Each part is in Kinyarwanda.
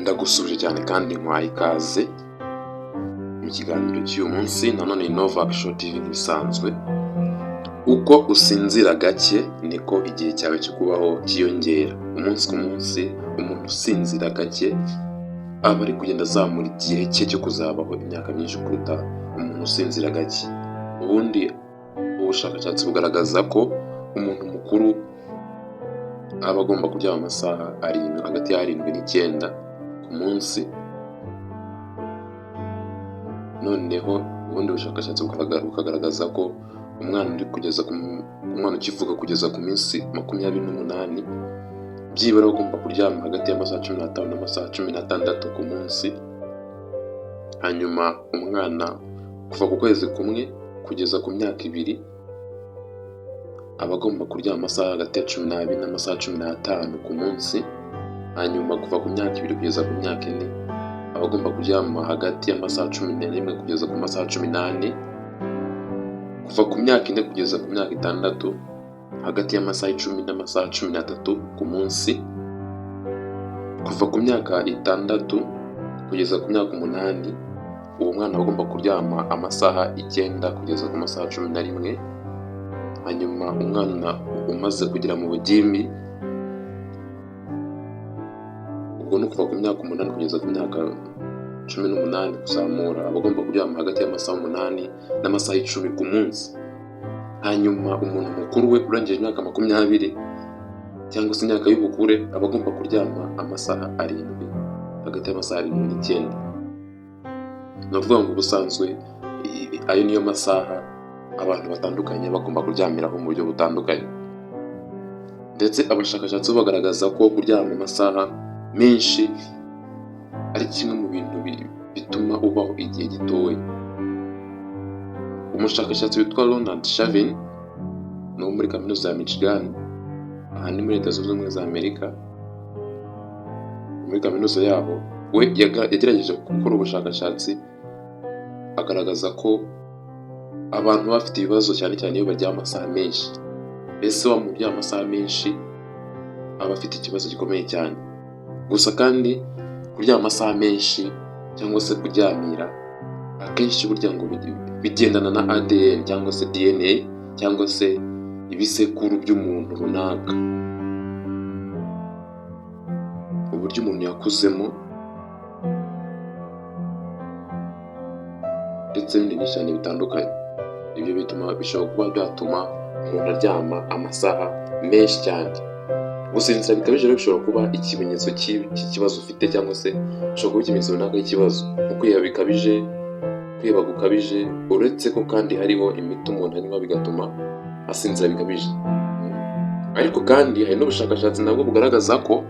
Ndagusuje cyane kandi nkwaye ikaze mu kiganiro cy'uyu munsi. Nanone Novak Show TV bisanzwe. Uko usinzira gake niko igihe cyawe cyo kubaho cyiyongera. Umunsi ku munsi umuntu usinzira gake aba ari kugenda azamura igihe cye cyo kuzabaho imyaka myinshi kuruta umuntu usinzira gake. Ubundi ubushakashatsi bugaragaza ko umuntu mukuru aba agomba kuryama amasaha hagati ya 7 n'9 ku munsi. Noneho ubundi bushakashatsi bukagaragaza ko umwana ukivuka kugeza ku minsi 28 byibura agomba kuryama hagati y'amasaha 15 n'amasaha 16 ku munsi. Hanyuma umwana kuva ku kwezi kumwe kugeza ku myaka 2 aba agomba kuryama amasaha hagati ya 12 n'amasaha 15 ku munsi. Hanyuma kuva ku myaka 2 kugeza ku myaka 4 aba agomba kuryama hagati y'amasaha 11 kugeza ku masaha 18. Kuva ku myaka 4 kugeza ku myaka 6 hagati y'amasaha 10 n'amasaha 13 ku munsi. Kuva ku myaka 6 kugeza ku myaka 8 uwo mwana aba agomba kuryama amasaha 9 kugeza ku masaha 11. Hanyuma umwana umaze kugera mu bugimbi, ubwo ni kuva ku myaka 8 kugeza ku myaka 18 kuzamura, aba agomba kuryama hagati y'amasaha 8 n'amasaha 10 ku munsi. Hanyuma umuntu mukuru we urangije imyaka 20 cyangwa se imyaka y'ubukure aba agomba kuryama amasaha 7 hagati y'amasaha 7 n'9. Ni ukuvuga ngo ubusanzwe ayo niyo masaha abantu batandukanye bagomba kuryamiraho mu buryo butandukanye. Ndetse abashakashatsi bagaragaza ko kuryama amasaha menshi ari kimwe mu bintu bituma ubaho igihe gitoya. Umushakashatsi witwa Ronald Shavin no muri kaminuza ya Michigan, aha ni muri Leta Zunze Ubumwe za Amerika, muri kaminuza yabo, we yagerageje gukora ubushakashatsi agaragaza ko abantu bafite ibibazo cyane cyane iyo baryama amasaha menshi. Ese wa mu kuryama amasaha menshi aba afite ikibazo gikomeye cyane. Gusa kandi kuryama amasaha menshi cyangwa se kuryamira akenshi burya ngo bigendana na ADN cyangwa se DNA cyangwa se ibisekuru by'umuntu runaka, uburyo umuntu yakuzemo ndetse n'ibindi cyane bitandukanye. Ibyo bishobora kuba byatuma umuntu aryama amasaha menshi cyane. Gusinzira bikabije rero bishobora kuba ikimenyetso cy'ikibazo ufite, cyangwa se bishobora kuba ikimenyetso runaka cy'ikibazo nko kwiheba bikabije, kwiheba gukabije, uretse ko kandi hariho imiti umuntu anywa bigatuma asinzira bikabije. Ariko kandi hari n'ubushakashatsi nabwo bugaragaza ko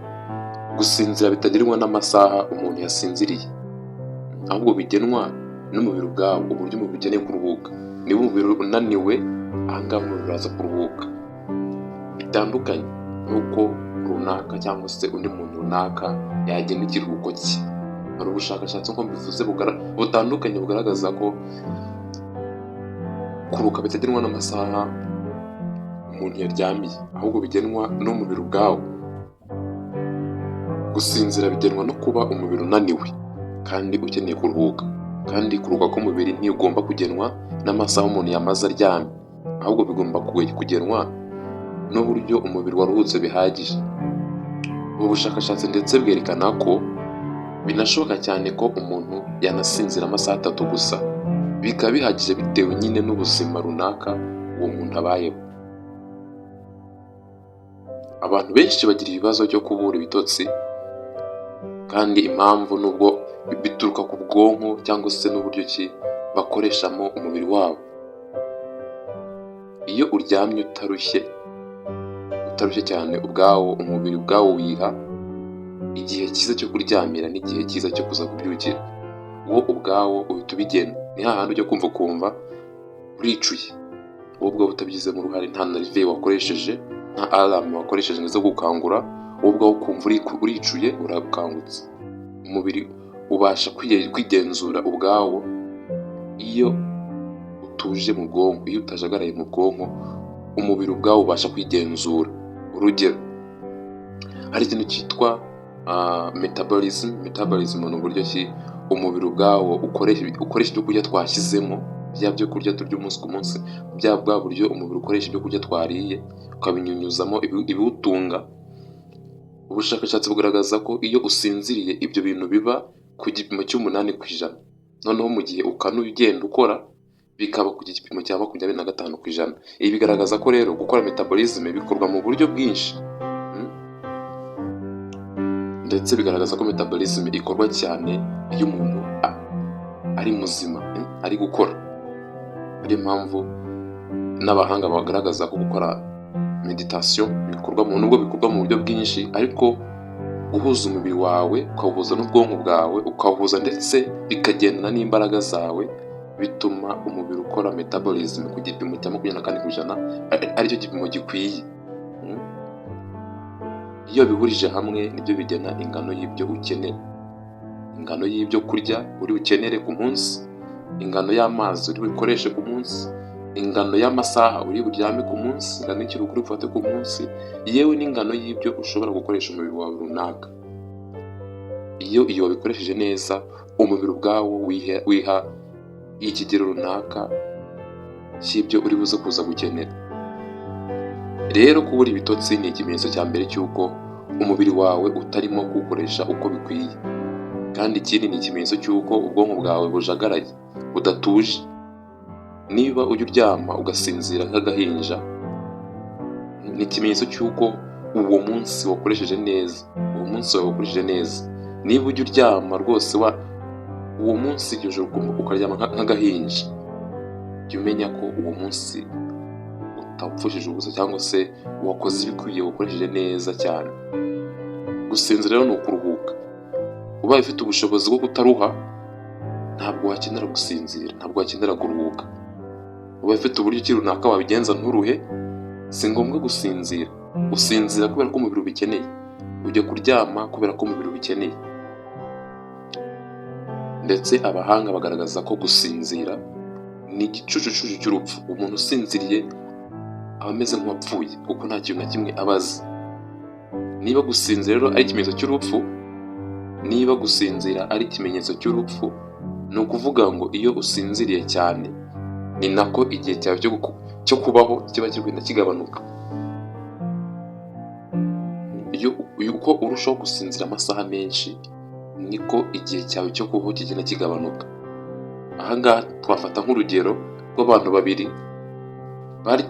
gusinzira bitagerwa n'amasaha umuntu yasinziriye, ahubwo bigenwa n'umubiri ubwawo, uburyo umubiri ukeneye kuruhuka. Niba umubiri unaniwe, ahangaha umubiri uraza kuruhuka, bitandukanye n'uko runaka cyangwa se undi muntu runaka yagena ikiruhuko cye. Hari ubushakashatsi nk'uko mbivuze butandukanye bugaragaza ko kuruhuka bitagenwa n'amasaha umuntu yaryamiye, ahubwo bigenwa n'umubiri ubwawo. Gusinzira bigenwa no kuba umubiri unaniwe kandi ukeneye kuruhuka, kandi kuruhuka k'umubiri ntigomba kugenwa n'amasaha umuntu yamaze aryamye, ahubwo bigomba kugenwa n'uburyo umubiri waruhutse bihagije. Ubu bushakashatsi ndetse bwerekana ko binashoboka cyane ko umuntu yanasinzira amasaha 3 gusa, bikaba bihagije bitewe nyine n'ubuzima runaka uwo muntu abayeho. Abantu benshi bagira ibibazo byo kubura ibitotsi, kandi impamvu nubwo bituruka ku bwonko cyangwa se n'uburyo ki bakoreshamo umubiri wabo. Iyo uryamye utarushye cyane ubwawo, umubiri ubwawo wiha igihe cyiza cyo kuryamira n'igihe cyiza cyo kuza kubyukira. Wowe ubwawo uhita ubigena. Ni hahandi ujya kumva uricuye, wowe ubwawo utabigizemo uruhare, nta na rive wakoresheje, nta alarm wakoresheje ngo ize gukangura, wowe ubwawo ukumva uricuye, urakangutse. Umubiri ubasha kwigenzura ubwawo iyo utuje mu bwonko, iyo utajagaraye mu bwonko, umubiri ubwawo ubasha kwigenzura. Urugero, hari ikintu cyitwa metabolism ni uburyo ki umubiri ubwawo ukoresha ibyo kurya twashyizemo, bya byo kurya turya umunsi ku munsi, bwa buryo umubiri ukoresha ibyo kurya twariye ukabinyunyuzamo ibiwutunga. Ubushakashatsi bugaragaza ko iyo usinziriye ibyo bintu biba ku gipimo cy'8%, noneho mu gihe ukanuye ugenda ukora bikaba ku gipimo cya 25%. Ibi bigaragaza ko rero gukora metabolism bikorwa mu buryo bwinshi, ndetse bigaragaza ko metabolism ikorwa cyane iyo umuntu ari muzima, ari gukora. Ariyo mpamvu n'abahanga bagaragaza ko gukora meditation bikorwa mu buryo bwinshi, ariko guhuza umubiri wawe ukawuhuza n'ubwonko bwawe ukawuhuza ndetse bikagendana n'imbaraga zawe, bituma umubiri ukora metabolism ku gipimo cya 24%, aricyo gipimo gikwiye. Iyo bihurije hamwe nibyo bigena ingano y'ibyo ukenera, ingano y'ibyo kurya uri bukenere ku munsi, ingano y'amazi uri bukoreshe ku munsi, ingano y'amasaha uri buryame ku munsi, ingano y'ikiruhuko uri bufate ku munsi, yewe n'ingano y'ibyo ushobora gukoresha umubiri wawe runaka. Iyo wabikoresheje neza, umubiri ubwawo wiha ikigero runaka cy'ibyo uri buze kuza gukenera. Rero kubura ibitotsi ni ikimenyetso cya mbere cy'uko umubiri wawe utarimo kuwukoresha uko bikwiye, kandi ikindi ni ikimenyetso cy'uko ubwonko bwawe bujagaraye, budatuje. Niba ujya uryama ugasinzira nk'agahinja, ni ikimenyetso cy'uko uwo munsi wakoresheje neza. Niba ujya uryama rwose uwo munsi iryo joro ukaryama nk'agahinja, jya umenya ko uwo munsi utapfushije ubusa, cyangwa se wakoze ibikwiye, ukoresheje neza cyane. Gusinzira rero ni ukuruhuka. Ubaye ufite ubushobozi bwo kutaruha, ntabwo wakenera gusinzira, ntabwo wakenera kuruhuka. Ubaye ufite uburyo ki runaka wabigenza nturuhe, si ngombwa gusinzira. Usinzira kubera ko umubiri ubikeneye, ujya kuryama kubera ko umubiri ubikeneye. Ndetse abahanga bagaragaza ko gusinzira ni igicucucucu cy'urupfu. Umuntu usinziriye aba ameze nk'uwapfuye, kuko nta kintu na kimwe aba azi. Niba gusinzira rero ari ikimenyetso cy'urupfu, ni ukuvuga ngo iyo usinziriye cyane, ni nako igihe cyawe cyo kubaho kiba kigenda kigabanuka. Uko urushaho gusinzira amasaha menshi, niko igihe cyawe cyo kubaho kigenda kigabanuka. Ahangaha twafata nk'urugero rw'abantu babiri,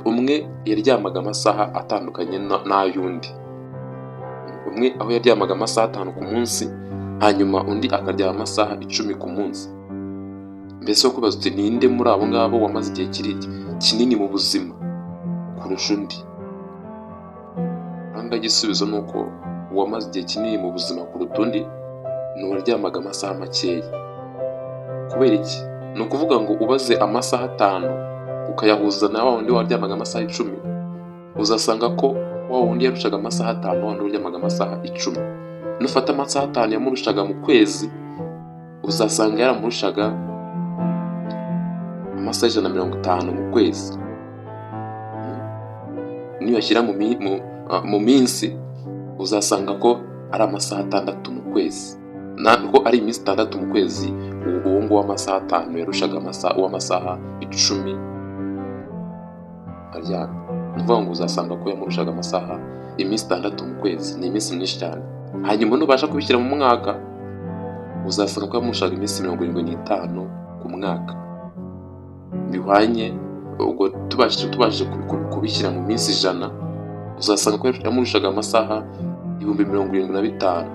umwe yaryamaga amasaha atandukanye n'ay'undi. Umwe aho yaryamaga amasaha 5 ku munsi, hanyuma undi akaryama amasaha 10 ku munsi. Mbese wo kubaza uti ninde muri abo ngabo wamaze igihe kinini mu buzima kurusha undi? Ahanga igisubizo ni uko uwamaze igihe kinini mu buzima kuruta undi ni uwaryamaga amasaha makeya. Kubera iki? Ni ukuvuga ngo ubaze amasaha 5 ukayahuza na wa wundi waryamaga amasaha 10, uzasanga ko wa wundi yarushaga amasaha 5, wa wundi waryamaga amasaha 10. Nufata amasaha 5 yamurushaga mu kwezi, uzasanga yaramurushaga amasaha 150 mu kwezi. Niyo yashyira mu minsi, uzasanga ko ari amasaha 6 mu kwezi. Ntabwo ari iminsi 6 mu kwezi, uwo nguwo w'amasaha 5 yarushaga uw'amasaha 10 aryamye. Ni ukuvuga ngo uzasanga ko yamurushaga iminsi 6 mu kwezi. Ni iminsi myinshi cyane. Hanyuma nubasha kubishyira mu mwaka, uzasanga ko yamurushaga iminsi 75 ku mwaka. Bihwanye, ubwo tubashije kubishyira mu minsi 100, uzasanga ko yamurushaga amasaha 75,000.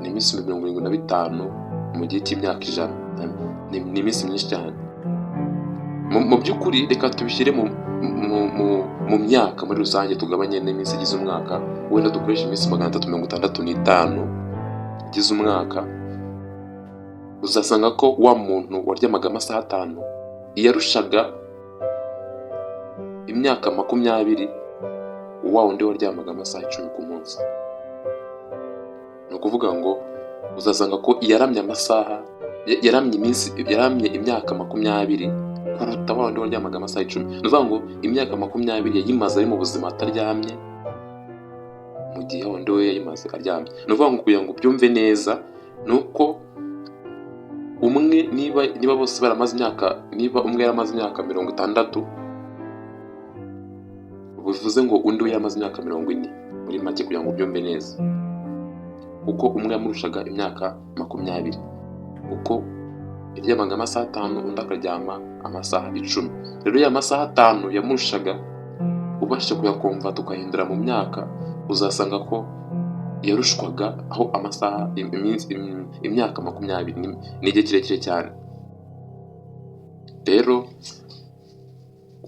Ni iminsi 75 mu gihe cy'imyaka 100. Ni iminsi myinshi cyane. Mu by'ukuri reka tubishyire mu myaka muri rusange, tugabanye n'iminsi igize umwaka, wenda dukoresha iminsi 365 igize umwaka. Uzasanga ko wa muntu waryamaga amasaha 5 yarushaga imyaka 20 wa wundi waryamaga amasaha 10 ku munsi. Ni ukuvuga ngo uzasanga ko yaramye imyaka 20 kuruta wa wundi waryamaga amasaha 10. Ni ukuvuga ngo imyaka 20 yayimaze ari mu buzima ataryamye, mu gihe wundi we yayimaze aryamye. Ni ukuvuga ngo kugira ngo ubyumve neza ni uko umwe niba bose baramaze imyaka, niba umwe yaramaze imyaka 60, bivuze ngo undi we yaramaze imyaka 40 muri make, kugira ngo ubyumve neza, kuko umwe yamurushaga imyaka 20, kuko yaryamaga amasaha 5 undi akaryama amasaha 10. Rero ya masaha 5 yamurushaga, ubashije kuyakomva tukahindura mu myaka, uzasanga ko yarushwaga aho amasaha imyaka 20 ni igihe kirekire cyane. Rero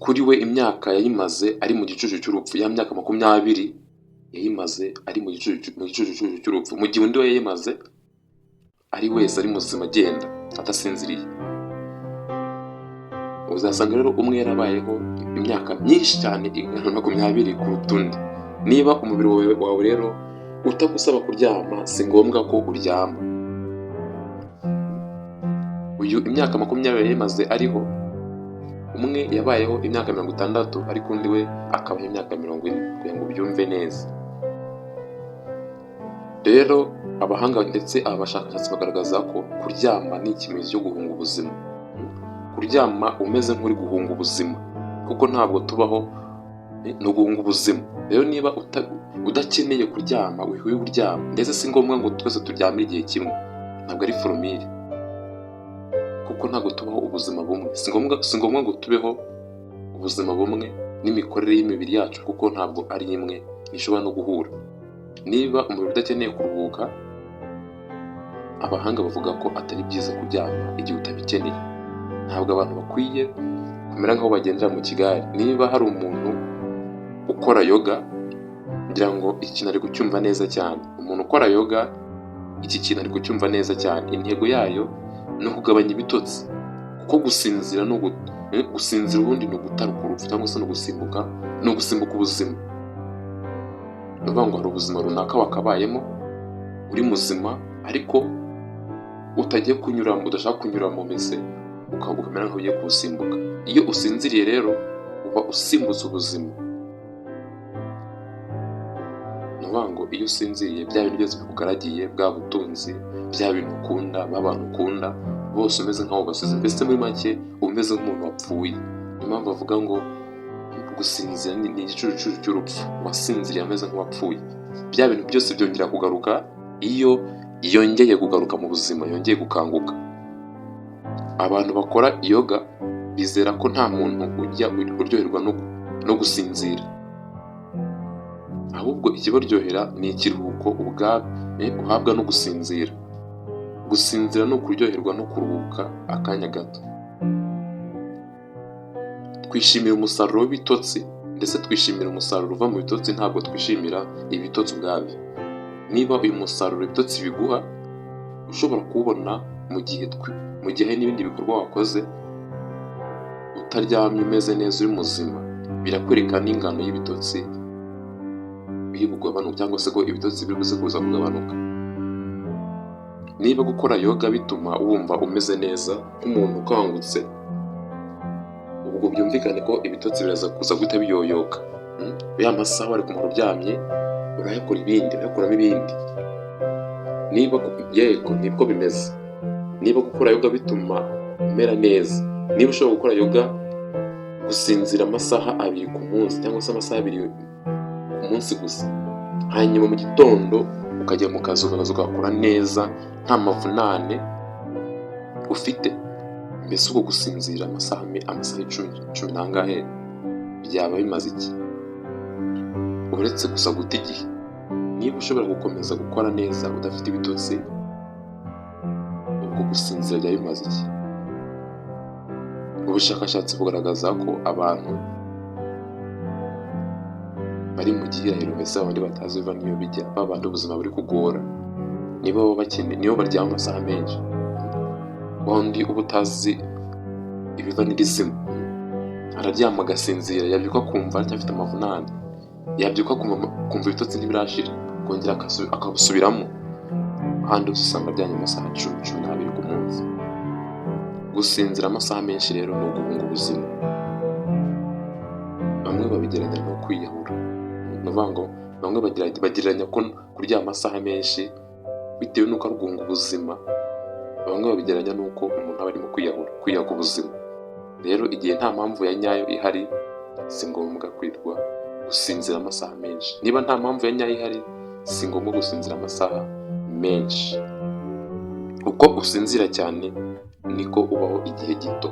kuri we imyaka yayimaze ari mu gicucu cy'urupfu, ya myaka 20 yayimaze ari mu gicucu cy'urupfu, mu gihe undi we yayimaze ari wese ari muzima agenda adasinziriye. Uzasanga rero umwe yarabayeho imyaka myinshi cyane ingana na 20 kuruta undi. Niba umubiri wawe rero utagusaba kuryama, si ngombwa ko uryama. Uyu imyaka 20 yayimaze ariho, umwe yabayeho imyaka 60 ariko undi we akabaho imyaka 40, kugira ngo ubyumve neza. Rero abahanga ndetse abashakashatsi bagaragaza ko kuryama ni ikimenyetso cyo guhunga ubuzima. Kuryama umeze nk'uri guhunga ubuzima, kuko ntabwo tubaho no guhunga ubuzima. Rero niba udakeneye kuryama, wihwiye uryama, ndetse si ngombwa ngo twese turyame igihe kimwe, ntabwo ari formule, kuko ntabwo tubaho ubuzima bumwe. Si ngombwa ngo tubeho ubuzima bumwe n'imikorere y'imibiri yacu, kuko ntabwo ari imwe, ntishobora no guhura. Niba umubiri udakeneye kuruhuka, abahanga bavuga ko atari byiza kuryama igihe utabikeneye. Ntabwo abantu bakwiye kumera nk'aho bagendera mu kigare. Niba hari umuntu ukora yoga, ngira ngo iki kintu ari kucyumva neza cyane. Umuntu ukora yoga, iki kintu ari kucyumva neza cyane. Intego yayo ni ukugabanya ibitotsi, kuko gusinzira ubundi ni ugutaruka urupfu, cyangwa se no gusimbuka ubuzima. Ni ukuvuga ngo hari ubuzima runaka wakabayemo uri muzima, ariko udashaka kunyura mu mizi, ukamera nk'aho ugiye kuwusimbuka. Iyo usinziriye rero uba usimbutse ubuzima. Ni ukuvuga ngo iyo usinziriye, bya bintu byose bikugaragiye, bwa butunzi, bya bintu ukunda, b'abantu ukunda, bose umeze nk'aho basize. Mbese muri make umeze nk'umuntu wapfuye. Niyo mpamvu bavuga ngo gusinzira ni igicucu cy'urupfu. Wasinziriye ameze nk'uwapfuye. Bya bintu byose byongera kugaruka iyo yongeye kugaruka mu buzima, yongeye gukanguka. Abantu bakora yoga bizera ko nta muntu ujya uryoherwa no gusinzira, ahubwo ikibaryohera ni ikiruhuko uhabwa no gusinzira. Gusinzira ni ukuryoherwa no kuruhuka akanya gato. Twishimira umusaruro w'ibitotsi, ndetse twishimira umusaruro uva mu bitotsi, ntabwo twishimira ibitotsi ubwabyo. Niba uyu musaruro ibitotsi biguha ushobora kuwubona mu gihe n'ibindi bikorwa wakoze utaryamye umeze neza uri muzima, birakwereka n'ingano y'ibitotsi biri kugabanuka, cyangwa se ko ibitotsi biri buze kuza kugabanuka. Niba gukora yoga bituma wumva umeze neza nk'umuntu ukangutse, ubwo byumvikane ko ibitotsi biraza kuza guhita biyoyoka. Ya masaha wari kumara uryamye, urayakoramo ibindi. Niba yego nibwo bimeze. Niba gukora yoga bituma umera neza, niba ushobora gukora yoga gusinzira amasaha 2 ku munsi, cyangwa se amasaha 2 ku munsi gusa, hanyuma mu gitondo ukajya mu kazi ugakora neza nta mavunane ufite, mbese ubwo gusinzira amasaha 10 nangahe byaba bimaze iki? Uretse gusa guta igihe. Niba ushobora gukomeza gukora neza udafite ibitotsi, ubwo gusinzira byaba bimaze iki? Ubushakashatsi bugaragaza ko abantu bari mu gihirahiro, mbese abandi batazi biva n'iyo bijya, babandi ubuzima buri kugora, nibo baryama amasaha menshi. Undi uba utazi ibiva n'irizima, araryama agasinzira, yabyuka kumva aracyafite amavunane, yabyuka kumva ibitotsi ntibirashira, kongera akabusubiramo. Ahandi usanga aryamye amasaha 10-12 ku munsi. Gusinzira amasaha menshi rero ni uguhunga ubuzima. Bamwe babigereranya no kwiyahura. Ni ukuvuga ngo bamwe bagereranya ko kuryama amasaha menshi bitewe n'uko arwunga ubuzima, bamwe babigereranya n'uko umuntu aba arimo kwiyaga ubuzima. Rero igihe nta mpamvu ya nyayo ihari, si ngombwa kwirwa gusinzira amasaha menshi. Niba nta mpamvu ya nyayo ihari, si ngombwa gusinzira amasaha menshi. Uko usinzira cyane niko ubaho igihe gito.